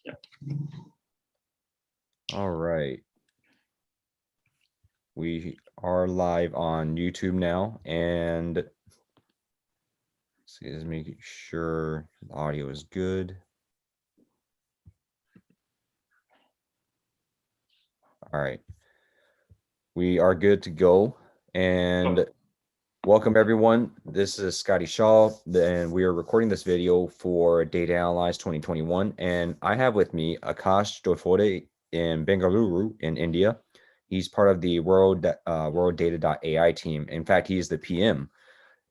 Yeah. All right. We are live on YouTube now, and let's make sure the audio is good. All right. We are good to go, and welcome everyone. This is Scotty Shaw, and we are recording this video for Data Analyze 2021, and I have with me Akash Joyfode in Bengaluru in India. He's part of the WorldData.AI team. In fact, he is the PM.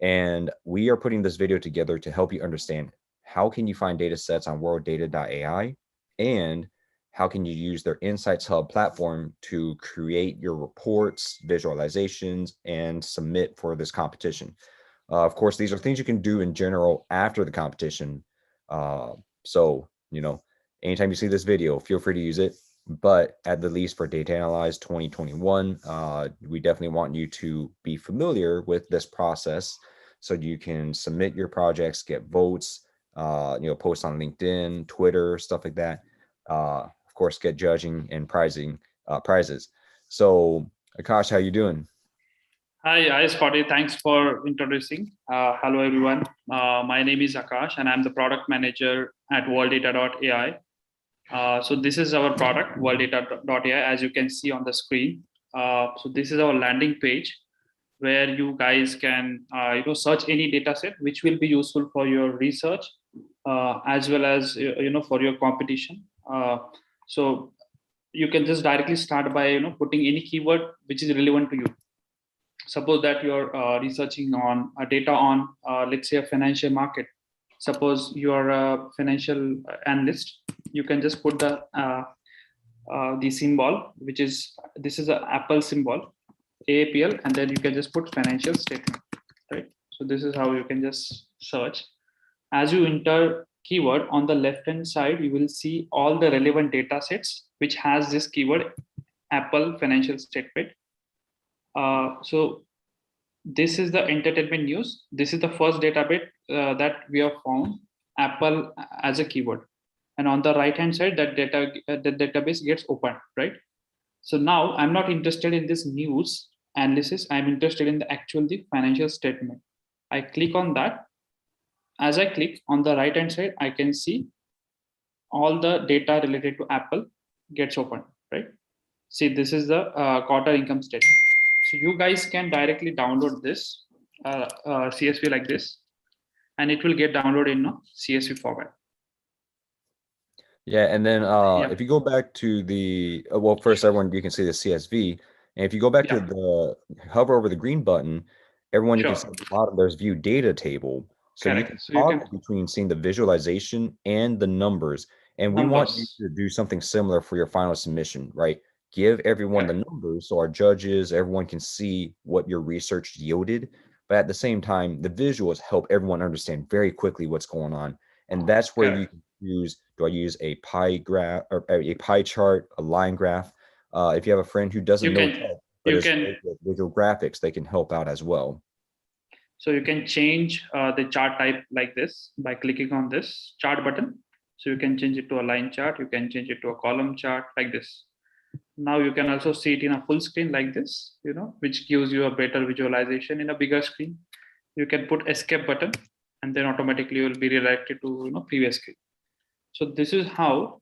And we are putting this video together to help you understand how can you find data sets on WorldData.AI and how can you use their Insights Hub platform to create your reports, visualizations, and submit for this competition. Of course, these are things you can do in general after the competition. So, anytime you see this video, feel free to use it. But at the least for Data Analyze 2021, we definitely want you to be familiar with this process so you can submit your projects, get votes, post on LinkedIn, Twitter, stuff like that. Of course, get judging and prizes. So, Akash, how you doing? Hi, Scotty. Thanks for introducing. Hello, everyone. My name is Akash, and I'm the product manager at WorldData.AI. So this is our product, WorldData.AI, as you can see on the screen. So this is our landing page where you guys can search any data set which will be useful for your research as well as for your competition. So you can just directly start by putting any keyword which is relevant to you. Suppose that you're researching on data on let's say a financial market. Suppose you are a financial analyst, you can just put the symbol, which is this is an Apple symbol, AAPL, and then you can just put financial statement, right? So this is how you can just search. As you enter keyword, on the left hand side you will see all the relevant data sets which has this keyword Apple financial statement. So this is the entertainment news. This is the first database that we have found Apple as a keyword. And on the right hand side, that database gets opened, right? So now I'm not interested in this news analysis. I'm interested in the financial statement. I click on that. As I click on the right hand side, I can see all the data related to Apple gets opened, right? See, this is the quarter income statement. So you guys can directly download this CSV like this, and it will get downloaded in a CSV format. Yeah, and then if you go back to the, well, first everyone, you can see the CSV. And if you go back to the, hover over the green button, everyone, you can see at the bottom, there's view data table. So you can toggle between seeing the visualization and the numbers. And we want you to do something similar for your final submission, right? Give everyone the numbers so our judges, everyone can see what your research yielded. But at the same time, the visuals help everyone understand very quickly what's going on. And that's where you can use, do I use a pie graph or a pie chart, a line graph? If you have a friend who doesn't know tech, but is great with visual graphics, they can help out as well. So you can change the chart type like this by clicking on this chart button. So you can change it to a line chart. You can change it to a column chart like this. Now you can also see it in a full screen like this, which gives you a better visualization in a bigger screen. You can put escape button, and then automatically you will be redirected to previous screen. So this is how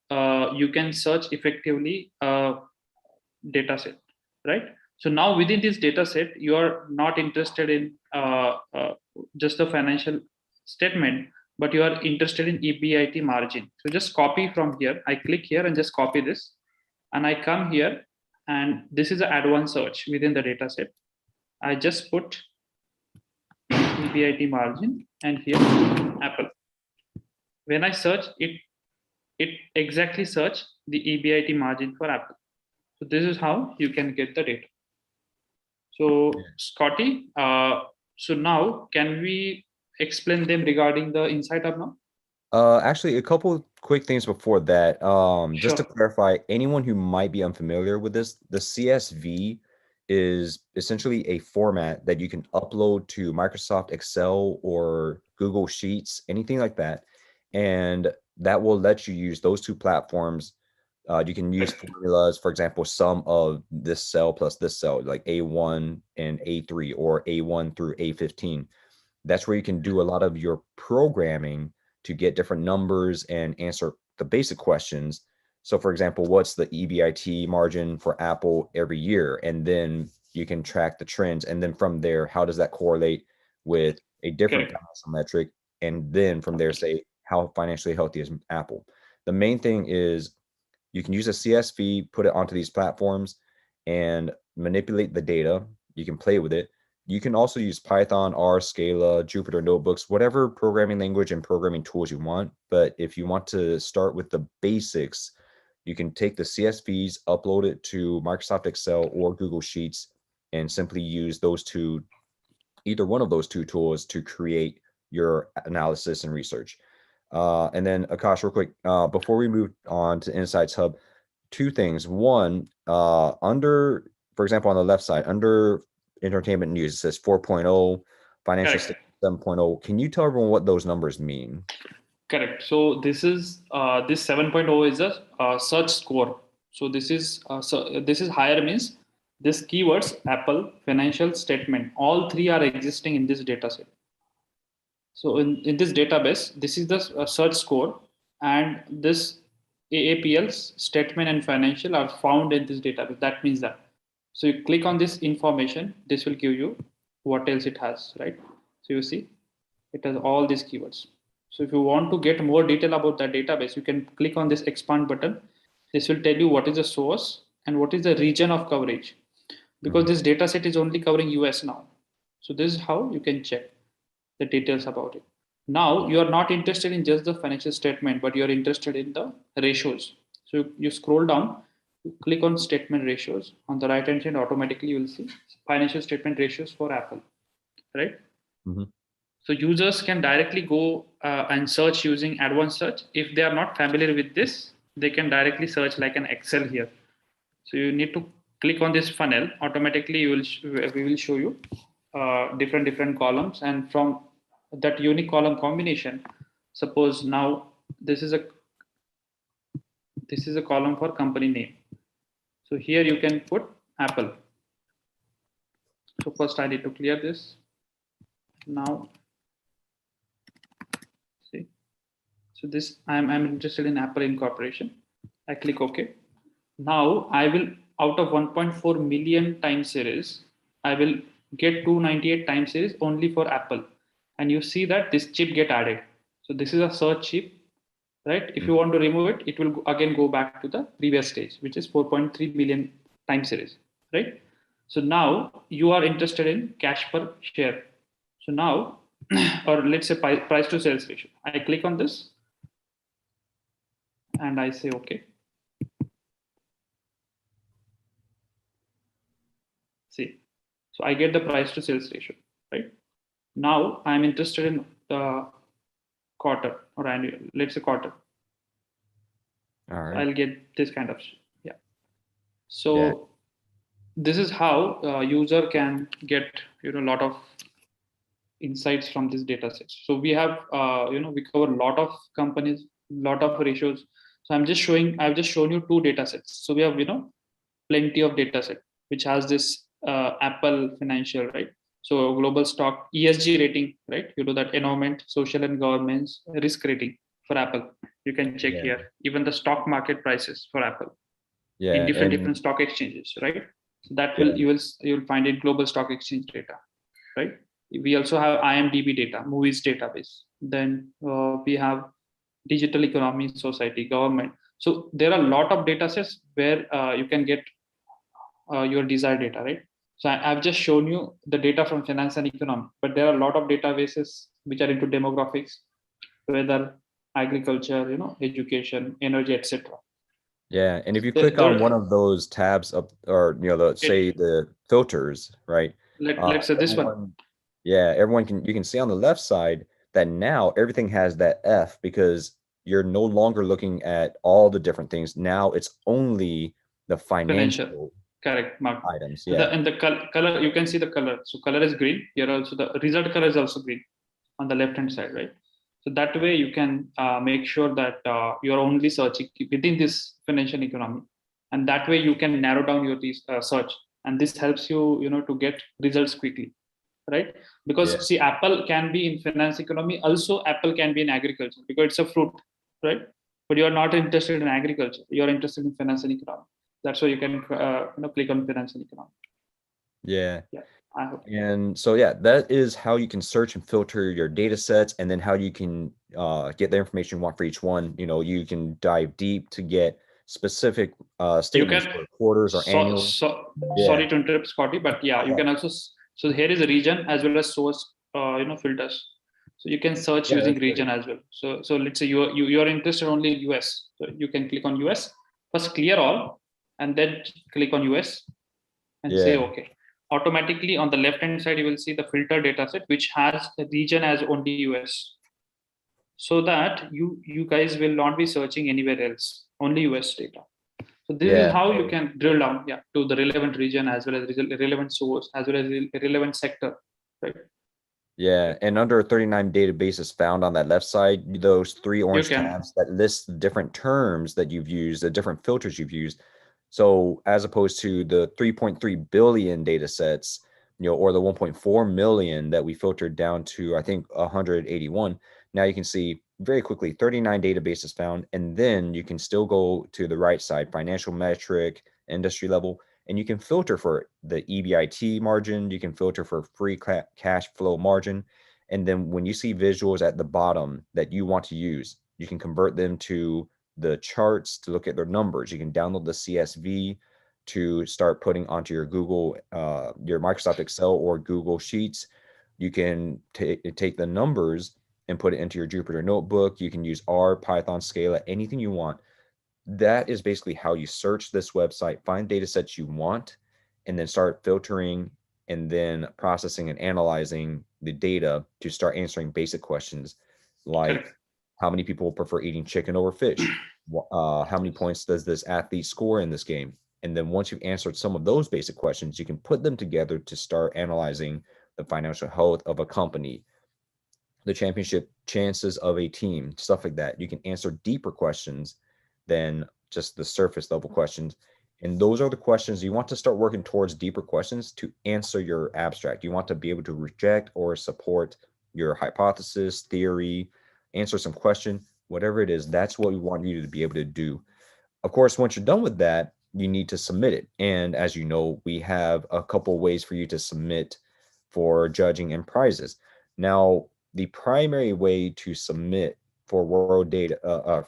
you can search effectively a data set, right? So now within this data set, you are not interested in just the financial statement, but you are interested in EBIT margin. So just copy from here. I click here and just copy this, and I come here, and this is an advanced search within the data set. I just put EBIT margin, and here Apple. When I search it, it exactly search the EBIT margin for Apple. So this is how you can get the data. So Scotty, so now can we explain them regarding the Insight Hub now? Actually, a couple quick things before that. Just to clarify, anyone who might be unfamiliar with this, the CSV is essentially a format that you can upload to Microsoft Excel or Google Sheets, anything like that. And that will let you use those two platforms. You can use formulas, for example, sum of this cell plus this cell, like A1 and A3 or A1 through A15. That's where you can do a lot of your programming to get different numbers and answer the basic questions. So, for example, what's the EBIT margin for Apple every year? And then you can track the trends. And then from there, how does that correlate with a different Correct. financial metric? And then from there, say, how financially healthy is Apple? The main thing is you can use a CSV, put it onto these platforms, and manipulate the data. You can play with it. You can also use Python, R, Scala, Jupyter Notebooks, whatever programming language and programming tools you want. But if you want to start with the basics, you can take the CSVs, upload it to Microsoft Excel or Google Sheets, and simply use those two, either one of those two tools to create your analysis and research. And then Akash, real quick, before we move on to Insights Hub, two things. One, under, for example, on the left side, under entertainment news, it says 4.0, financial Correct. statement 7.0. Can you tell everyone what those numbers mean? Correct. So this 7.0 is a search score. So this is higher means this keywords Apple financial statement. All three are existing in this data set. So in this database, this is the search score, and this AAPL's statement and financial are found in this database. That means that. So you click on this information, this will give you what else it has, right? So you see, it has all these keywords. So if you want to get more detail about that database, you can click on this expand button. This will tell you what is the source and what is the region of coverage, because Mhm. this data set is only covering US now. So this is how you can check the details about it. Now you are not interested in just the financial statement, but you are interested in the ratios. So you scroll down, you click on statement ratios. On the right hand side, automatically you will see financial statement ratios for Apple, right? Mhm. So users can directly go and search using advanced search. If they are not familiar with this, they can directly search like an Excel here. So you need to click on this funnel. Automatically, we will show you different columns, and from that unique column combination, suppose now this is a this is a column for company name. So here you can put Apple. So first I need to clear this. Now see. So this I'm interested in Apple Incorporation. I click OK. Now I will, out of 1.4 million time series, I will get 298 time series only for Apple. And you see that this chip get added. So this is a search chip, right? If you Mhm. want to remove it, it will again go back to the previous stage, which is 4.3 million time series, right? So now you are interested in cash per share. So now, or let's say price to sales ratio. I click on this and I say okay. See, so I get the price to sales ratio, right? Now I'm interested in the quarter or annual, let's say quarter. All So right. I'll get this kind of, yeah. Yeah. So this is how user can get a lot of insights from this data set. So we have we cover a lot of companies, lot of ratios. So I've just shown you two data sets. So we have plenty of data set which has this Apple financial, right? So global stock ESG rating, right? You do that environment, social and governance risk rating for Apple. You can check Yeah. here. Even the stock market prices for Apple in Yeah. different And stock exchanges, right? So that will yeah. you'll find it global stock exchange data, right? We also have IMDb data, movies database. Then we have digital economy, society, government. So there are a lot of data sets where you can get your desired data, right? So I've just shown you the data from finance and economy, but there are a lot of databases which are into demographics, weather, agriculture, education, energy, etc. Yeah. And if you click on one There, of those tabs up, or the, say, the filters, right? let's say this one. Everyone, yeah, everyone can, you can see on the left side that now everything has that F, because you're no longer looking at all the different things. Now it's only the Financial, financial correct, Mark. items. And the Yeah. color, you can see the color. So color is green. Here also the result color is also green on the left hand side, right? So that way you can make sure that you're only searching within this financial economy, and that way you can narrow down your search, and this helps you, to get results quickly, right? Yeah. Because see, Apple can be in finance economy, also Apple can be in agriculture because it's a fruit, right? But you are not interested in agriculture, you're interested in finance and economy. That's why you can click on finance and economy. Yeah. Yeah, I hope. And so, yeah, that is how you can search and filter your data sets, and then how you can get the information you want for each one. You can dive deep to get specific You statements can, for quarters or annual. Yeah. sorry to interrupt, Scotty, but yeah, you Yeah. can also, so here is a region as well as source, filters. So you can search Yeah, using that's great. region as well. So let's say you're interested only in US, so you can click on US, first clear all, and then click on US and say Yeah. okay. Automatically on the left hand side you will see the filter data set which has the region as only US, so that you guys will not be searching anywhere else, only US data. So this is Yeah. how you can drill down, yeah, to the relevant region as well as relevant source as well as relevant sector, right? Yeah, and under 39 databases found on that left side, those three You orange can, tabs that list the different terms that you've used, the different filters you've used. So as opposed to the 3.3 billion data sets, or the 1.4 million that we filtered down to, I think, 181, now you can see very quickly 39 databases found, and then you can still go to the right side, financial metric, industry level, and you can filter for the EBIT margin. You can filter for free cash flow margin. And then when you see visuals at the bottom that you want to use, you can convert them to the charts to look at their numbers. You can download the CSV to start putting onto your Google, your Microsoft Excel or Google Sheets. You can take the numbers and put it into your Jupyter notebook. You can use R, Python, Scala, anything you want. That is basically how you search this website, find data sets you want, and then start filtering and then processing and analyzing the data to start answering basic questions like correct. how many people prefer eating chicken over fish? How many points does this athlete score in this game? And then once you've answered some of those basic questions, you can put them together to start analyzing the financial health of a company, the championship chances of a team, stuff like that. You can answer deeper questions than just the surface level questions. And those are the questions you want to start working towards, deeper questions to answer your abstract. You want to be able to reject or support your hypothesis, theory, answer some question, whatever it is. That's what we want you to be able to do. Of course, once you're done with that, you need to submit it. And as you know, we have a couple ways for you to submit for judging and prizes. Now, the primary way to submit for World Data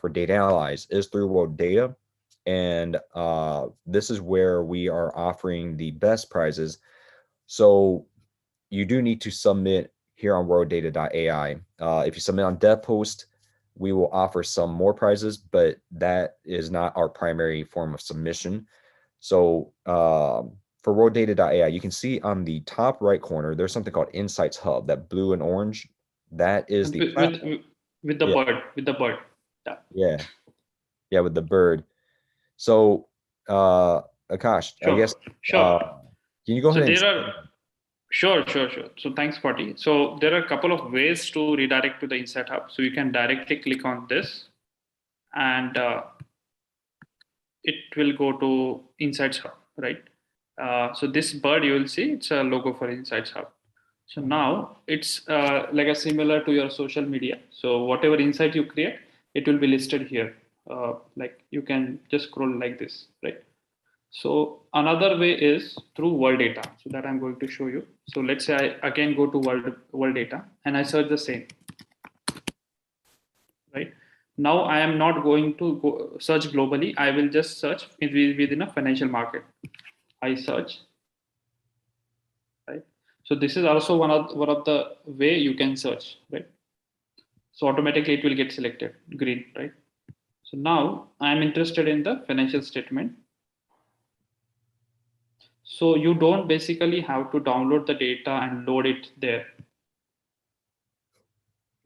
for Data Analyze is through World Data, and this is where we are offering the best prizes. So you do need to submit here on WorldData.AI. If you submit on DevPost, we will offer some more prizes, but that is not our primary form of submission. So for WorldData.AI, you can see on the top right corner, there's something called Insights Hub, that blue and orange. That is And the platform. with the Yeah, bird, yeah. yeah, yeah, with the bird. So, Akash, I Sure, guess, sure. can you go So ahead and there are, explain? sure. So thanks, Scotty. So there are a couple of ways to redirect to the Insight Hub. So you can directly click on this, and it will go to Insights Hub, right? So this bird you will see, it's a logo for Insights Hub. So now it's like a similar to your social media. So whatever insight you create, it will be listed here. Like you can just scroll like this, right? So another way is through world data. So that I'm going to show you. So let's say I again go to world data and I search the same, right? Now I am not going to go search globally. I will just search within a financial market. I search, right? So this is also one of the way you can search, right? So automatically it will get selected green, right? So now I am interested in the financial statement. So you don't basically have to download the data and load it there.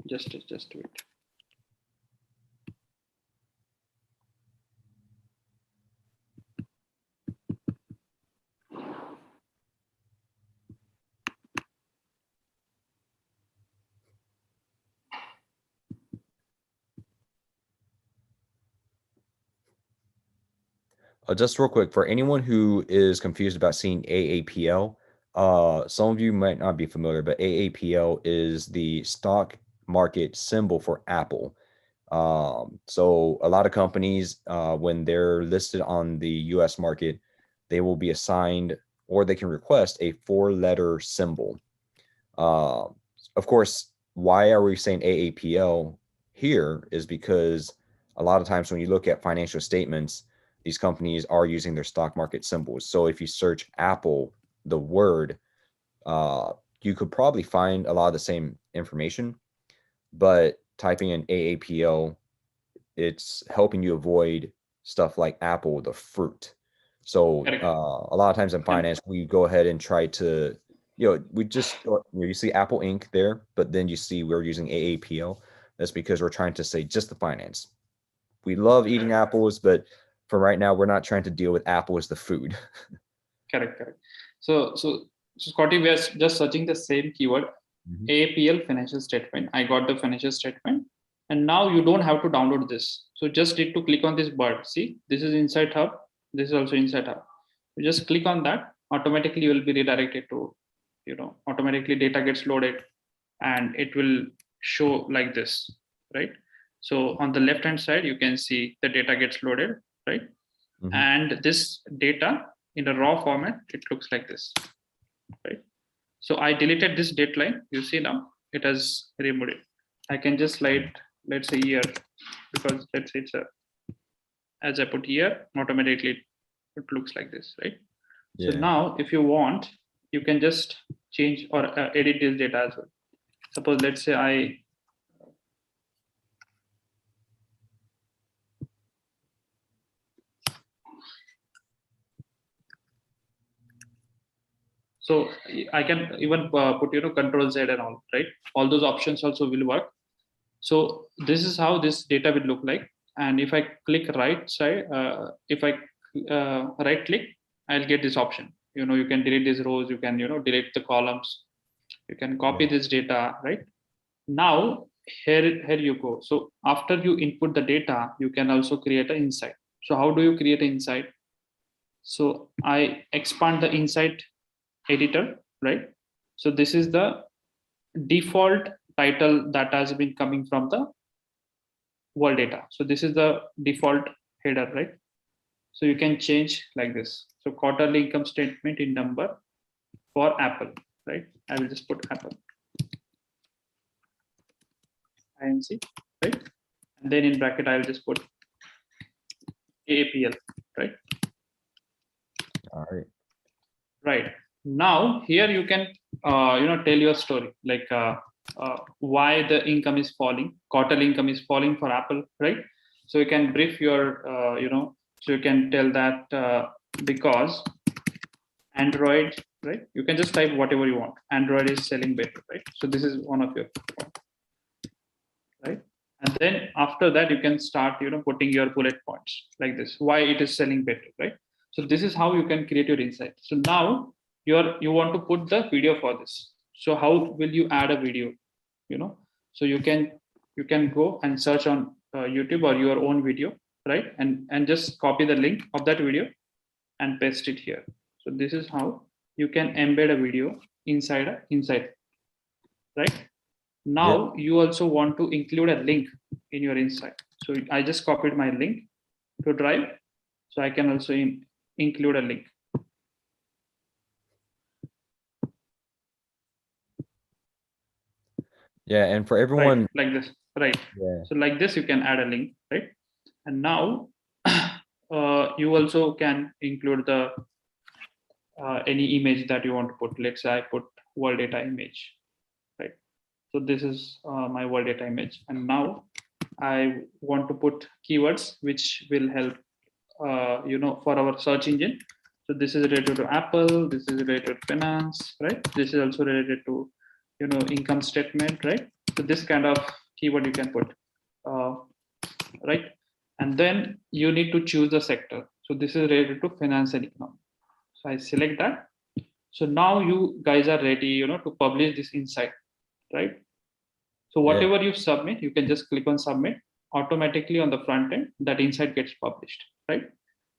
Just wait. just real quick, for anyone who is confused about seeing AAPL, some of you might not be familiar, but AAPL is the stock market symbol for Apple. So a lot of companies, when they're listed on the US market, they will be assigned or they can request a 4-letter symbol. Of course, why are we saying AAPL here is because a lot of times when you look at financial statements, these companies are using their stock market symbols. So if you search Apple, the word, you could probably find a lot of the same information, but typing in AAPL, it's helping you avoid stuff like Apple, the fruit. So a lot of times in finance, we go ahead and try to, we just, you see Apple Inc. there, but then you see we're using AAPL. That's because we're trying to say just the finance. We love eating apples, but for right now, we're not trying to deal with Apple as the food. Correct. So Scotty, we are just searching the same keyword, AAPL financial statement. I got the financial statement, and now you don't have to download this. So just need to click on this bird. See, this is Insight Hub. This is also Insight Hub. You just click on that. Automatically, you will be redirected to, automatically data gets loaded, and it will show like this, right? So on the left hand side, you can see the data gets loaded, right? And this data in a raw format, it looks like this, right? So I deleted this date line. You see now it has removed it. I can just slide, let's say year, because let's say it's as I put year, automatically it looks like this, right? So now if you want, you can just change or edit this data as well. Suppose let's say so I can even put Control Z and all, right? All those options also will work. So this is how this data will look like. And if I click right side, if I right click, I'll get this option. You can delete these rows. You can delete the columns. You can copy this data, right? Now here you go. So after you input the data, you can also create an insight. So how do you create an insight? So I expand the insight editor, right? So this is the default title that has been coming from the world data. So this is the default header, right? So you can change like this. So quarterly income statement in number for Apple, right? I will just put Apple INC, right? And then in bracket, I will just put AAPL, right? All right. Right. Now here you can tell your story, like why the income is falling, quarterly income is falling for Apple, right? So you can brief your so you can tell that because Android, right? You can just type whatever you want. Android is selling better, right? So this is one of your points, right? And then after that, you can start putting your bullet points like this, why it is selling better, right? So this is how you can create your insight. So now you want to put the video for this. So how will you add a video? So you can go and search on YouTube or your own video, right? And just copy the link of that video and paste it here. So this is how you can embed a video inside a insight, right? Now you also want to include a link in your insight. So I just copied my link to Drive. So I can also include a link. Yeah, and for everyone, like this, right? So like this, you can add a link, right? And now you also can include the any image that you want to put. Let's say I put world data image, right? So this is my world data image, and now I want to put keywords which will help for our search engine. So this is related to Apple, this is related to finance, right? This is also related to income statement, right? So this kind of keyword you can put, right? And then you need to choose the sector. So this is related to finance and economy. So I select that. So now you guys are ready to publish this insight, right? So whatever you submit, you can just click on submit. Automatically on the front end, that insight gets published, right?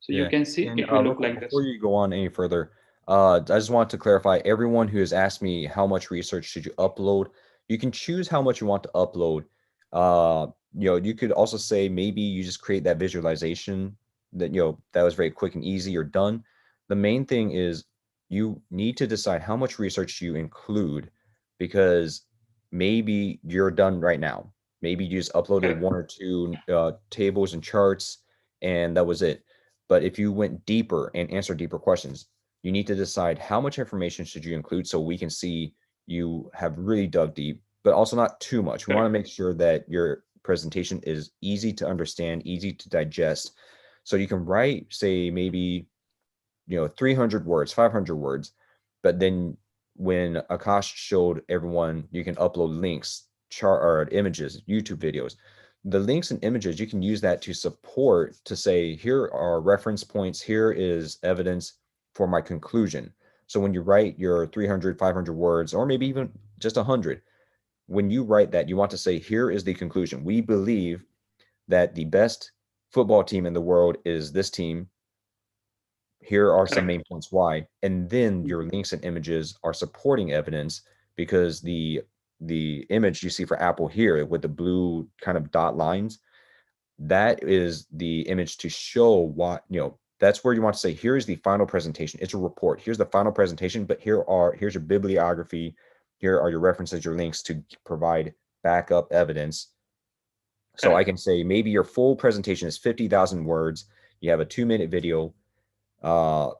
So you Yeah. can see And it will real look quick, like before this. you go on any further, I just want to clarify, everyone who has asked me how much research should you upload, you can choose how much you want to upload. You could also say maybe you just create that visualization that, that was very quick and easy, you're done. The main thing is you need to decide how much research you include, because maybe you're done right now. Maybe you just uploaded Correct. one or two tables and charts, and that was it. But if you went deeper and answered deeper questions, you need to decide how much information should you include so we can see you have really dug deep, but also not too much. We want to Correct. make sure that your presentation is easy to understand, easy to digest. So you can write, say, maybe 300 words, 500 words, but then when Akash showed everyone, you can upload links, chart or images, YouTube videos. The links and images, you can use that to support, to say, here are reference points, here is evidence for my conclusion. So when you write your 300, 500 words, or maybe even just 100, when you write that, you want to say, here is the conclusion. We believe that the best football team in the world is this team. Here are some Correct. main points why, and then your links and images are supporting evidence, because the image you see for Apple here with the blue kind of dot lines, that is the image to show what, that's where you want to say, here's the final presentation. It's a report. Here's the final presentation, but here's your bibliography. Here are your references, your links to provide backup evidence. So I Correct. can say maybe your full presentation is 50,000 words. You have a 2-minute video. uh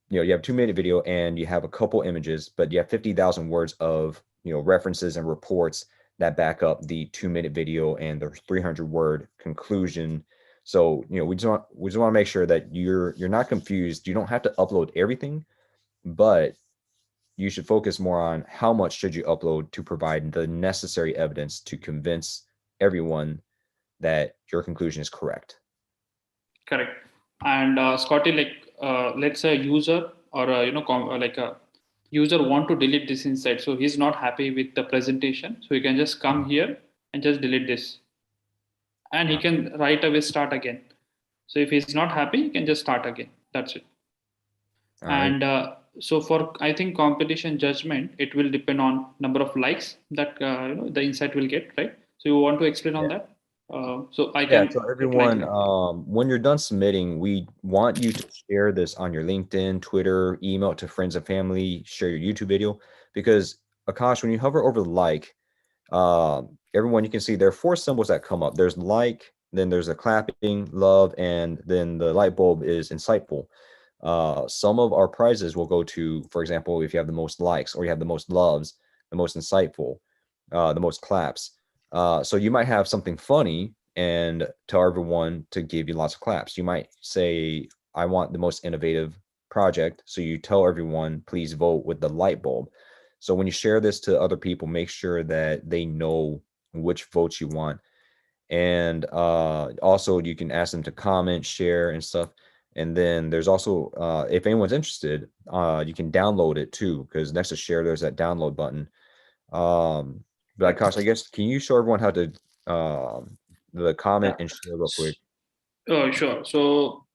you have 2-minute video and you have a couple images, but you have 50,000 words of references and reports that back up the 2-minute video and the 300-word conclusion. So we just want to make sure that you're not confused. You don't have to upload everything, but you should focus more on how much should you upload to provide the necessary evidence to convince everyone that your conclusion is correct. Correct. And Scotty, like let's say a user or like a user want to delete this insight, so he's not happy with the presentation, so he can just come here and just delete this, and he can right away start again. So if he's not happy, he can just start again. That's it. All right. And so for I think competition judgment, it will depend on number of likes that the insight will get, right? So you want to explain on that? So I Yeah, can so it like everyone, when you're done submitting, we want you to share this on your LinkedIn, Twitter, email it to friends and family, share your YouTube video, because Akash, when you hover over the like, everyone, you can see there are 4 symbols that come up. There's like, then there's a clapping, love, and then the light bulb is insightful. Some of our prizes will go to, for example, if you have the most likes or you have the most loves, the most insightful, the most claps. So you might have something funny and tell everyone to give you lots of claps. You might say, I want the most innovative project. So you tell everyone, please vote with the light bulb. So when you share this to other people, make sure that they know which votes you want. And also you can ask them to comment, share, and stuff. And then there's also, if anyone's interested, you can download it too, because next to share, there's that download button. But Akash, I guess, can you show everyone how to the comment yeah. and share real quick? Oh, sure. So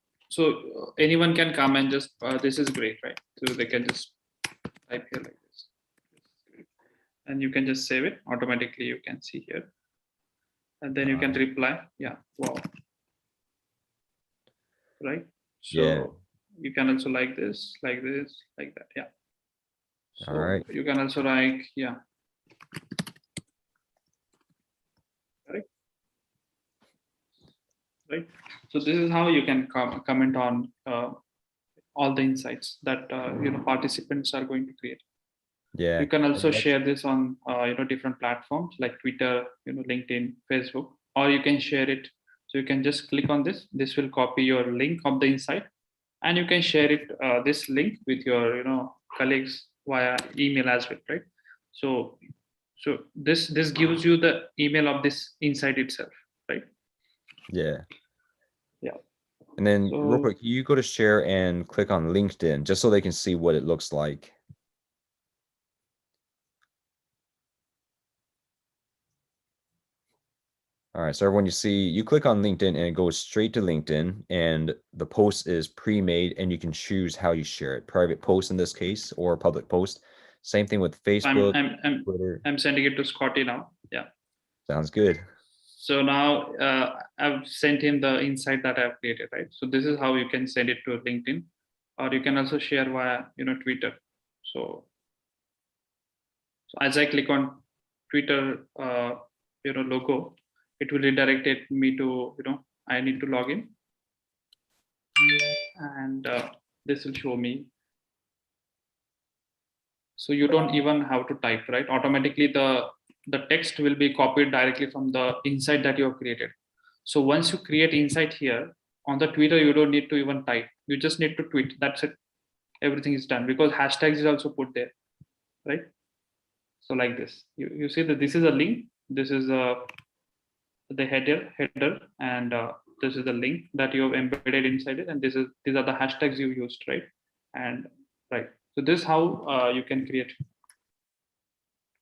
anyone can come and just this is great, right? So they can just type here like this, and you can just save it automatically. You can see here, and then you can reply. Yeah, wow, right? Yeah. So you can also like this, like that. Yeah. All So right. you can also like, yeah, correct, right? So this is how you can comment on all the insights that participants are going to create. Yeah. You can also And that's share this on different platforms like Twitter, LinkedIn, Facebook, or you can share it. So you can just click on this. This will copy your link of the insight, and you can share it this link with your colleagues via email as well, right? So this gives you the email of this insight itself, right? yeah. Yeah. And then real So quick, you go to share and click on LinkedIn just so they can see what it looks like. All right. So everyone, you click on LinkedIn and it goes straight to LinkedIn, and the post is pre-made and you can choose how you share it. Private post in this case, or public post. Same thing with Facebook, Twitter. I'm sending it to Scotty now. Yeah. Sounds good. So now I've sent him the insight that I've created, right? So this is how you can send it to LinkedIn, or you can also share via Twitter. So as I click on Twitter, logo, it will redirect me to I need to log in, and this will show me. So you don't even have to type, right? Automatically the text will be copied directly from the insight that you have created. So once you create insight here on the Twitter, you don't need to even type. You just need to tweet. That's it. Everything is done because hashtags is also put there, right? So like this, you see that this is a link. This is the header, and this is the link that you have embedded inside it, and these are the hashtags you used, right? And right. So this is how you can create.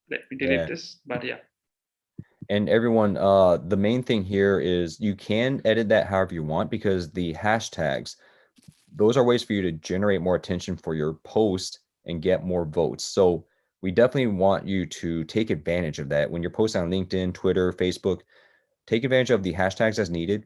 Let me delete Yeah. this, but yeah. And everyone, the main thing here is you can edit that however you want, because the hashtags, those are ways for you to generate more attention for your post and get more votes. So we definitely want you to take advantage of that. When you're posting on LinkedIn, Twitter, Facebook, take advantage of the hashtags as needed,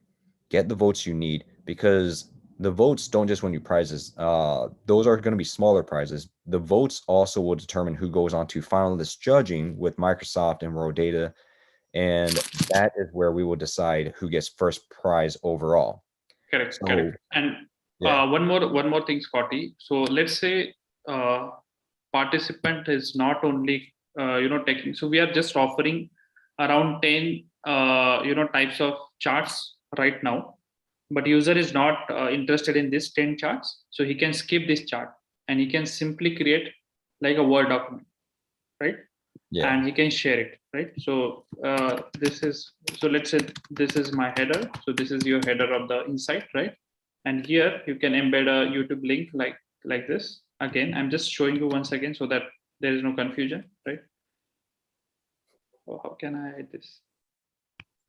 get the votes you need, because the votes don't just win you prizes. Those are going to be smaller prizes. The votes also will determine who goes on to finalist judging with Microsoft and World Data, and that is where we will decide who gets first prize overall. Correct, So correct. And yeah, one more thing, Scotty. So let's say participant is not only taking. So we are just offering around 10 types of charts right now, but user is not interested in this 10 charts, so he can skip this chart and he can simply create like a Word document, right? yeah, And he can share it, right? So this is, so let's say this is my header, so this is your header of the insight, right? And here you can embed a YouTube link like this. Again, I'm just showing you once again so that there is no confusion, right? So how can I hide this?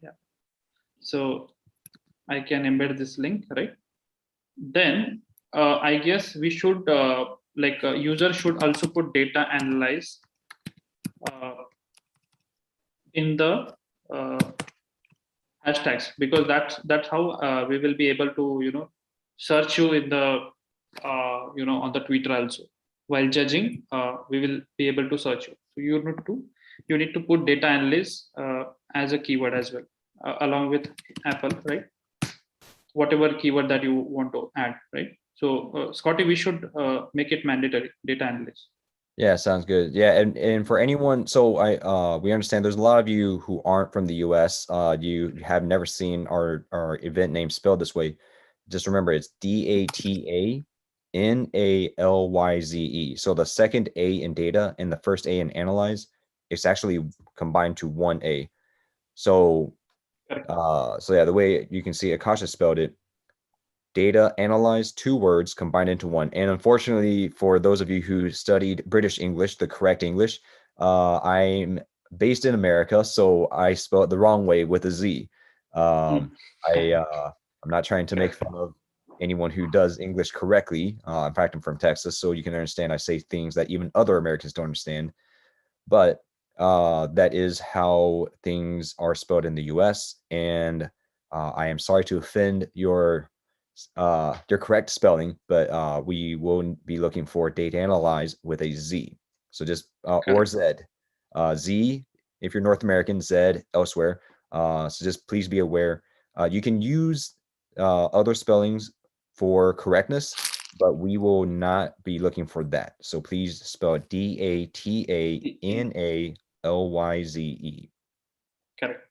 Yeah, so I can embed this link, right? Then I guess we should like user should also put data analyze uh, in the uh, hashtags, because that's how we will be able to search you in the on the Twitter also. While judging, we will be able to search you. So you need to put data analyst as a keyword as well, along with Apple, right? Whatever keyword that you want to add, right? So Scotty, we should make it mandatory, data analyst. yeah, sounds good. Yeah, and for anyone, so we understand there's a lot of you who aren't from the US. You have never seen our event name spelled this way. Just remember, it's DATANALYZE. So the second A in data and the first A in analyze, it's actually combined to one A. So so yeah, the way you can see Akasha spelled it, data analyze, two words combined into one. And unfortunately, for those of you who studied British English, the correct English, I'm based in America, so I spell it the wrong way with a Z. Mm. I'm not trying to make fun of anyone who does English correctly. In fact, I'm from Texas, so you can understand I say things that even other Americans don't understand. But that is how things are spelled in the US. And I am sorry to offend your correct spelling, but we will be looking for data analyze with a Z. So just or Correct. Z. Z if you're North American, Z elsewhere. So just please be aware. You can use other spellings for correctness, but we will not be looking for that. So please spell DATANALYZE. Correct.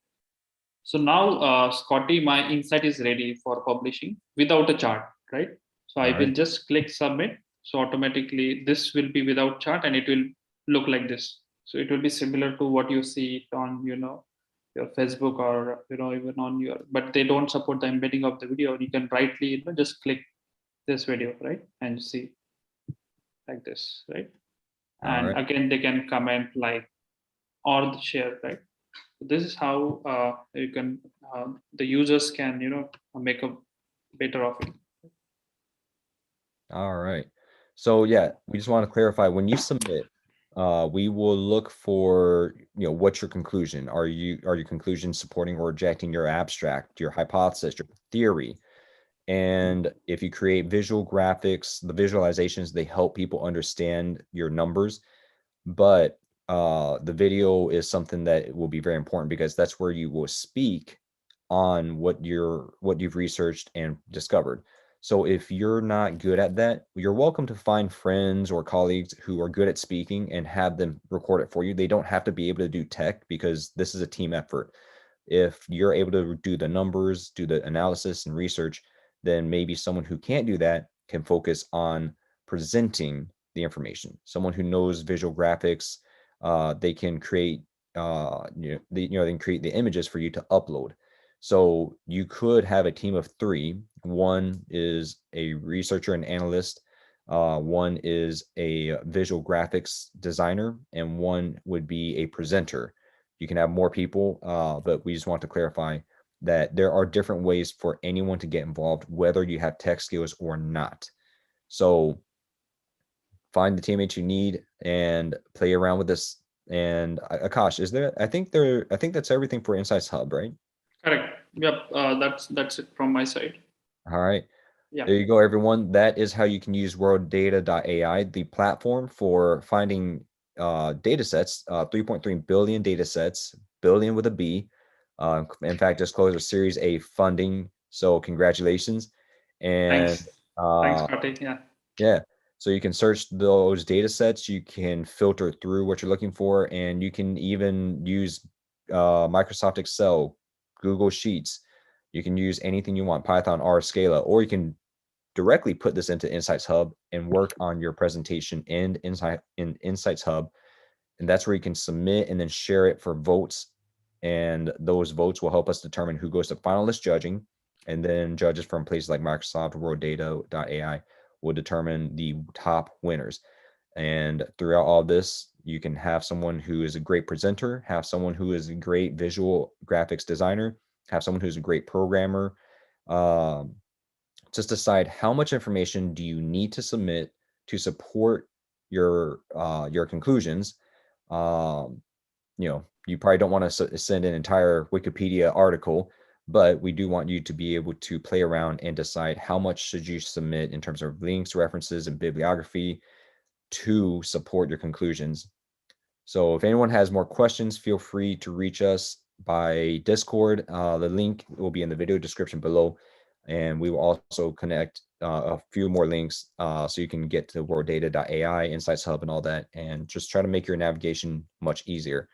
So now, Scotty, my insight is ready for publishing without a chart, right? So All I will right. just click submit. So automatically this will be without chart and it will look like this. So it will be similar to what you see on, your Facebook, or, even on your, but they don't support the embedding of the video. You can rightly, just click this video, right? And see like this, right? All And right. again, they can comment, like, or share, right? So this is how you can the users can make a better of it. All right. So yeah, we just want to clarify when you submit, we will look for, what's your conclusion? Are your conclusions supporting or rejecting your abstract, your hypothesis, your theory? And if you create visual graphics, the visualizations, they help people understand your numbers. But the video is something that will be very important because that's where you will speak on what you've researched and discovered. So if you're not good at that, you're welcome to find friends or colleagues who are good at speaking and have them record it for you. They don't have to be able to do tech because this is a team effort. If you're able to do the numbers, do the analysis and research, then maybe someone who can't do that can focus on presenting the information. Someone who knows visual graphics, they can create, they can create the images for you to upload. So you could have a team of three. One is a researcher and analyst. One is a visual graphics designer, and one would be a presenter. You can have more people, but we just want to clarify that there are different ways for anyone to get involved, whether you have tech skills or not. So find the teammates you need and play around with this. And Akash, I think that's everything for Insights Hub, right? Correct. Yep. That's it from my side. All right. Yeah. There you go, everyone. That is how you can use WorldData.AI, the platform for finding data sets, 3.3 billion data sets, billion with a B. In fact, just closed a Series A funding. So congratulations. And Thanks. Thanks, uh, Scotty. Yeah. yeah. So you can search those data sets, you can filter through what you're looking for, and you can even use Microsoft Excel, Google Sheets. You can use anything you want, Python, R, Scala, or you can directly put this into Insights Hub and work on your presentation in Insights Hub. And that's where you can submit and then share it for votes. And those votes will help us determine who goes to finalist judging. And then judges from places like Microsoft, WorldData.AI will determine the top winners. And throughout all this, you can have someone who is a great presenter, have someone who is a great visual graphics designer, have someone who's a great programmer. Um, just decide how much information do you need to submit to support your conclusions. Um, you probably don't want to send an entire Wikipedia article, but we do want you to be able to play around and decide how much should you submit in terms of links, references, and bibliography to support your conclusions. So if anyone has more questions, feel free to reach us by Discord. The link will be in the video description below. And we will also connect a few more links so you can get to WorldData.AI, Insights Hub, and all that, and just try to make your navigation much easier.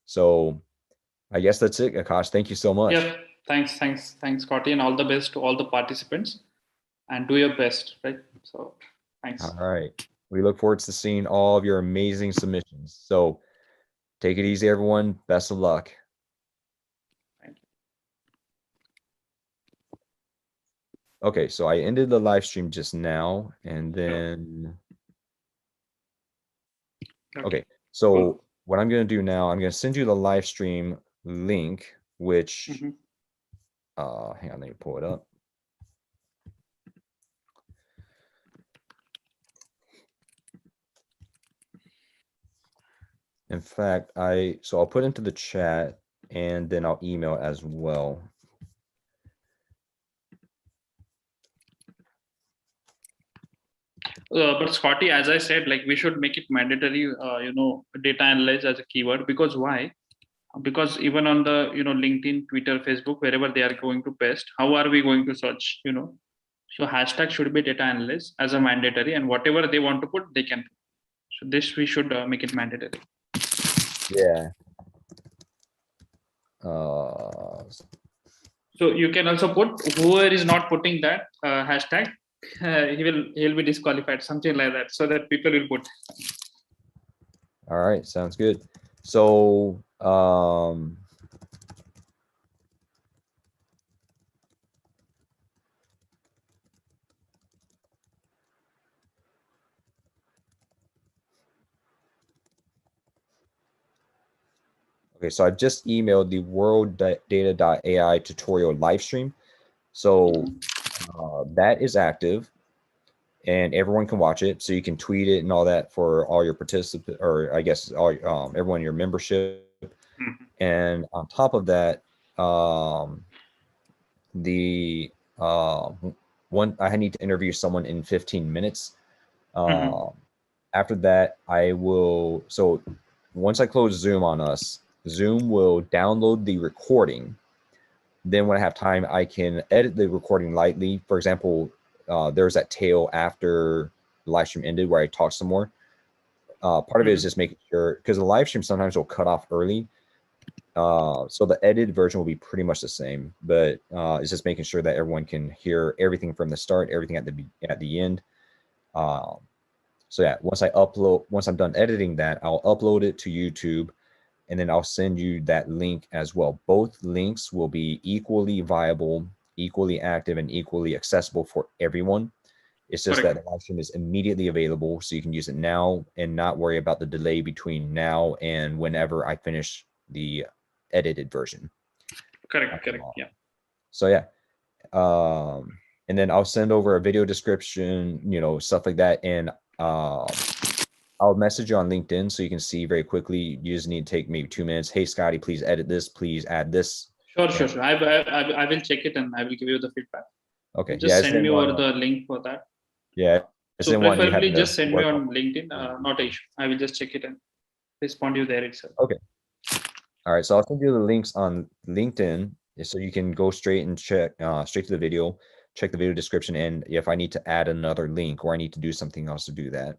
So I guess that's it, Akash. Thank you so much. Yep. Thanks, Scotty, and all the best to all the participants. And do your best, right? So, thanks. All right. We look forward to seeing all of your amazing submissions. So take it easy, everyone. Best of luck. Thank you. Okay, so I ended the live stream just now, and then okay. Cool. So what I'm going to do now, I'm going to send you the live stream link, which Mm-hmm. hang on, let me pull it up. In fact, I'll put into the chat and then I'll email as well. But Scotty, as I said, like we should make it mandatory, data analyze as a keyword, because why? Because even on the LinkedIn, Twitter, Facebook, wherever they are going to paste, how are we going to search? So hashtag should be data analyst as a mandatory, and whatever they want to put, they can put. So this we should make it mandatory. Yeah. So you can also put whoever is not putting that hashtag, he'll be disqualified, something like that, so that people will put. All right, sounds good. So okay, Okay, so I've just emailed the WorldData.AI tutorial live stream. So that is active and everyone can watch it. So you can tweet it and all that for all your participants, or I guess all everyone in your membership. Mhm. And on top of that, the one I need to interview someone in 15 minutes. Mhm. After that, I will. So once I close Zoom on us, Zoom will download the recording. Then when I have time, I can edit the recording lightly. For example, there's that tail after the live stream ended where I talk some more. Part of it is Mhm. just making sure, because the live stream sometimes will cut off early. So the edited version will be pretty much the same, but it's just making sure that everyone can hear everything from the start, everything at the end. Um, so yeah, once I'm done editing that, I'll upload it to YouTube, and then I'll send you that link as well. Both links will be equally viable, equally active, and equally accessible for everyone. It's just that Correct. the live stream is immediately available, so you can use it now and not worry about the delay between now and whenever I finish the edited version. Correct. Correct. Yeah. So yeah, and then I'll send over a video description, stuff like that, and I'll message you on LinkedIn so you can see very quickly. You just need to take maybe 2 minutes. Hey, Scotty, please edit this. Please add this. Sure. Sure. And Sure. I will check it and I will give you the feedback. okay, yeah, Just I just send didn't me want over to. the link for that. Yeah, I just So didn't want you preferably having to just send me work on. on LinkedIn. Not a issue. I will just check it and respond you there itself. Okay. All right, so I'll send you the links on LinkedIn so you can go straight and check straight to the video, check the video description, and if I need to add another link or I need to do something else to do that.